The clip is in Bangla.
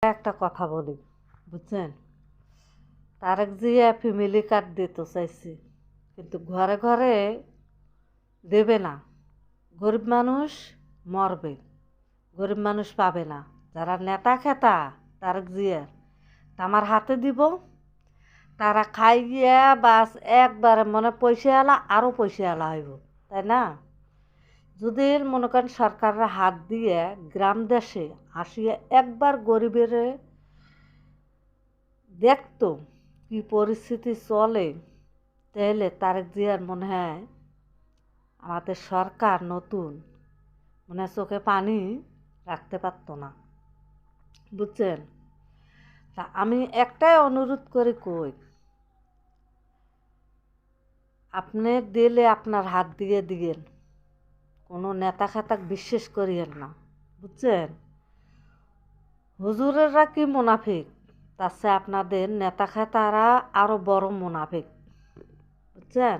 একটা কথা বলি, বুঝছেন? তারেক জিয়া ফ্যামিলি কার্ড দিতে চাইছে, কিন্তু ঘরে ঘরে দেবে না। গরিব মানুষ মরবে, গরিব মানুষ পাবে না। যারা নেতা খেতা তারেক জিয়ার আমার হাতে দিব, তারা খাই গিয়া বাস একবারে মনে পয়সা এলা আরও পয়সা এলা হইব, তাই না? যদি মনে করেন সরকারের হাত দিয়ে গ্রাম দেশে আসিয়া একবার গরিবের দেখতো কি পরিস্থিতি চলে, তাহলে তারেক জিয়ার মনে হয় আমাদের সরকার নতুন মনে হয় চোখে পানি রাখতে পারতো না, বুঝছেন? তা আমি একটাই অনুরোধ করে কই, আপনি দিলে আপনার হাত দিয়ে দিয়েন, কোনো নেতা খাতাক বিশ্বাস করিয়েন না, বুঝছেন? হুজুরেরা কি মুনাফিক, তার চেয়ে আপনাদের নেতা খাতারা আরো বড় মুনাফিক, বুঝছেন?